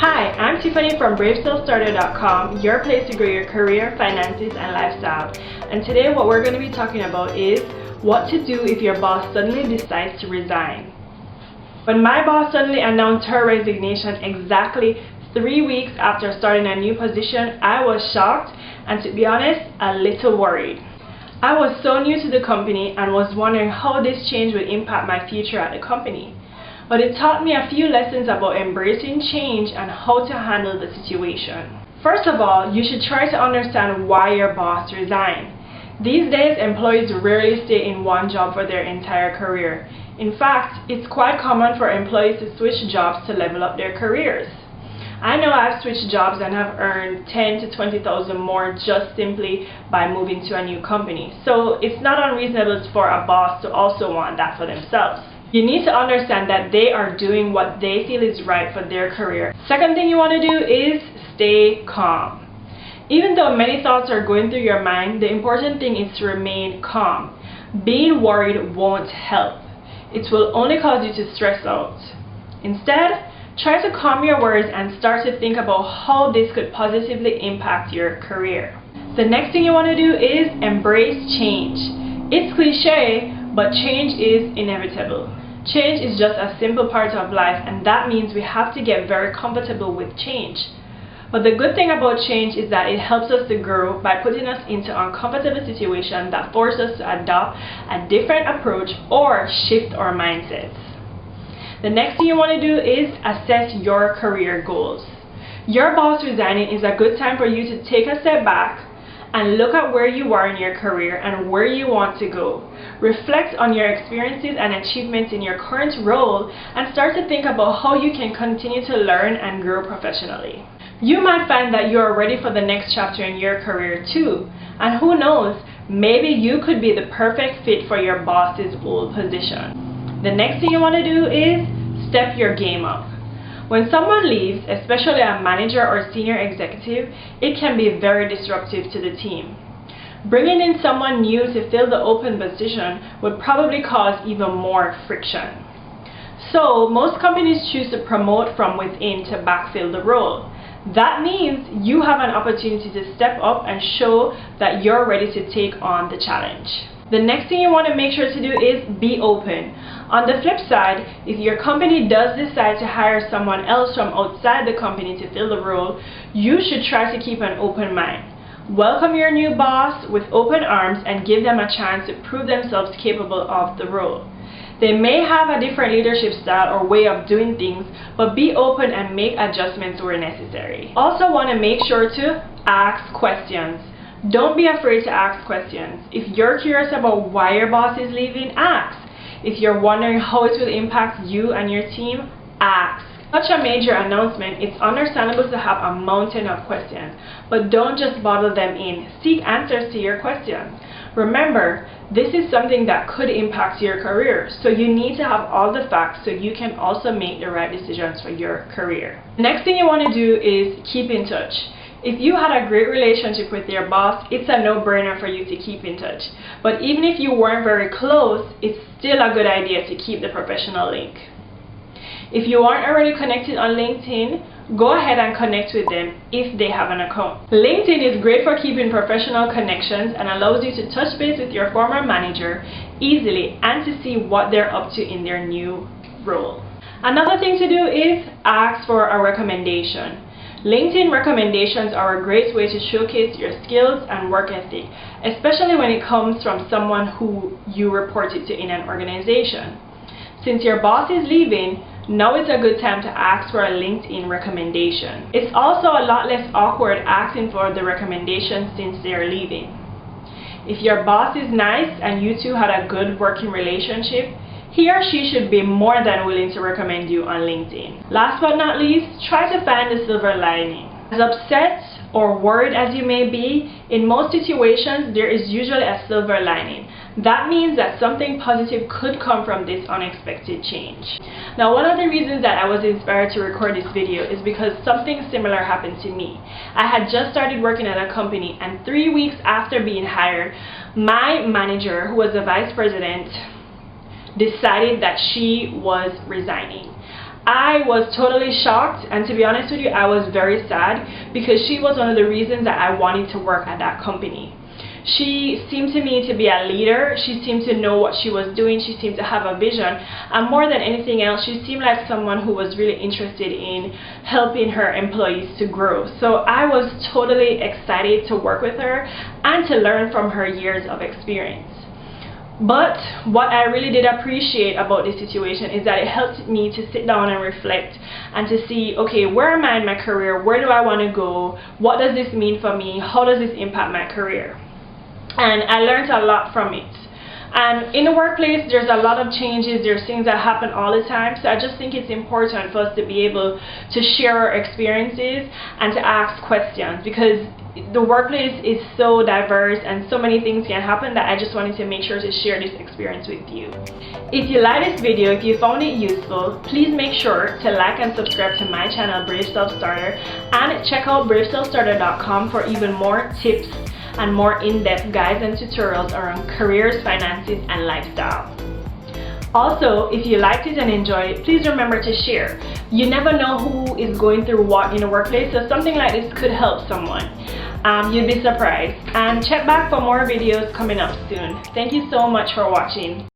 Hi, I'm Tiffany from BraveSelfStarter.com, your place to grow your career, finances, and lifestyle. And today what we're going to be talking about is what to do if your boss suddenly decides to resign. When my boss suddenly announced her resignation exactly 3 weeks after starting a new position, I was shocked and, to be honest, a little worried. I was so new to the company and was wondering how this change would impact my future at the company. But it taught me a few lessons about embracing change and how to handle the situation. First of all, you should try to understand why your boss resigned. These days, employees rarely stay in one job for their entire career. In fact, it's quite common for employees to switch jobs to level up their careers. I know I've switched jobs and have earned 10 to 20,000 more just simply by moving to a new company. So it's not unreasonable for a boss to also want that for themselves. You need to understand that they are doing what they feel is right for their career. Second thing you want to do is stay calm. Even though many thoughts are going through your mind, the important thing is to remain calm. Being worried won't help. It will only cause you to stress out. Instead, try to calm your words and start to think about how this could positively impact your career. The next thing you want to do is embrace change. It's cliche, but change is inevitable. Change is just a simple part of life, and that means we have to get very comfortable with change. But the good thing about change is that it helps us to grow by putting us into uncomfortable situations that force us to adopt a different approach or shift our mindsets. The next thing you want to do is assess your career goals. Your boss resigning is a good time for you to take a step back and look at where you are in your career and where you want to go. Reflect on your experiences and achievements in your current role and start to think about how you can continue to learn and grow professionally. You might find that you are ready for the next chapter in your career too. And who knows, maybe you could be the perfect fit for your boss's old position. The next thing you want to do is step your game up. When someone leaves, especially a manager or senior executive, it can be very disruptive to the team. Bringing in someone new to fill the open position would probably cause even more friction. So, most companies choose to promote from within to backfill the role. That means you have an opportunity to step up and show that you're ready to take on the challenge. The next thing you want to make sure to do is be open. On the flip side, if your company does decide to hire someone else from outside the company to fill the role, you should try to keep an open mind. Welcome your new boss with open arms and give them a chance to prove themselves capable of the role. They may have a different leadership style or way of doing things, but be open and make adjustments where necessary. Also want to make sure to ask questions. Don't be afraid to ask questions. If you're curious about why your boss is leaving, ask. If you're wondering how it will impact you and your team, ask. Such a major announcement, it's understandable to have a mountain of questions, but don't just bottle them in. Seek answers to your questions. Remember, this is something that could impact your career, so you need to have all the facts so you can also make the right decisions for your career. The next thing you want to do is keep in touch. If you had a great relationship with your boss, it's a no-brainer for you to keep in touch. But even if you weren't very close, it's still a good idea to keep the professional link. If you aren't already connected on LinkedIn, go ahead and connect with them if they have an account. LinkedIn is great for keeping professional connections and allows you to touch base with your former manager easily and to see what they're up to in their new role. Another thing to do is ask for a recommendation. LinkedIn recommendations are a great way to showcase your skills and work ethic, especially when it comes from someone who you reported to in an organization. Since your boss is leaving, now is a good time to ask for a LinkedIn recommendation. It's also a lot less awkward asking for the recommendation since they're leaving. If your boss is nice and you two had a good working relationship, he or she should be more than willing to recommend you on LinkedIn. Last but not least, try to find the silver lining. As upset or worried as you may be, in most situations there is usually a silver lining. That means that something positive could come from this unexpected change. Now, one of the reasons that I was inspired to record this video is because something similar happened to me. I had just started working at a company, and 3 weeks after being hired, my manager, who was the vice president, decided that she was resigning. I was totally shocked, and to be honest with you, I was very sad because she was one of the reasons that I wanted to work at that company. She seemed to me to be a leader. She seemed to know what she was doing. She seemed to have a vision, and more than anything else, she seemed like someone who was really interested in helping her employees to grow. So I was totally excited to work with her and to learn from her years of experience. But what I really did appreciate about this situation is that it helped me to sit down and reflect and to see, okay, where am I in my career? Where do I want to go? What does this mean for me? How does this impact my career? And I learned a lot from it. And in the workplace, there's a lot of changes. There's things that happen all the time. So I just think it's important for us to be able to share our experiences and to ask questions, because the workplace is so diverse and so many things can happen that I just wanted to make sure to share this experience with you. If you like this video, if you found it useful, please make sure to like and subscribe to my channel, Brave Self Starter, and check out braveselfstarter.com for even more tips and more in-depth guides and tutorials around careers, finances, and lifestyle. Also, if you liked it and enjoyed it, please remember to share. You never know who is going through what in the workplace, so something like this could help someone. You'd be surprised. And check back for more videos coming up soon. Thank you so much for watching.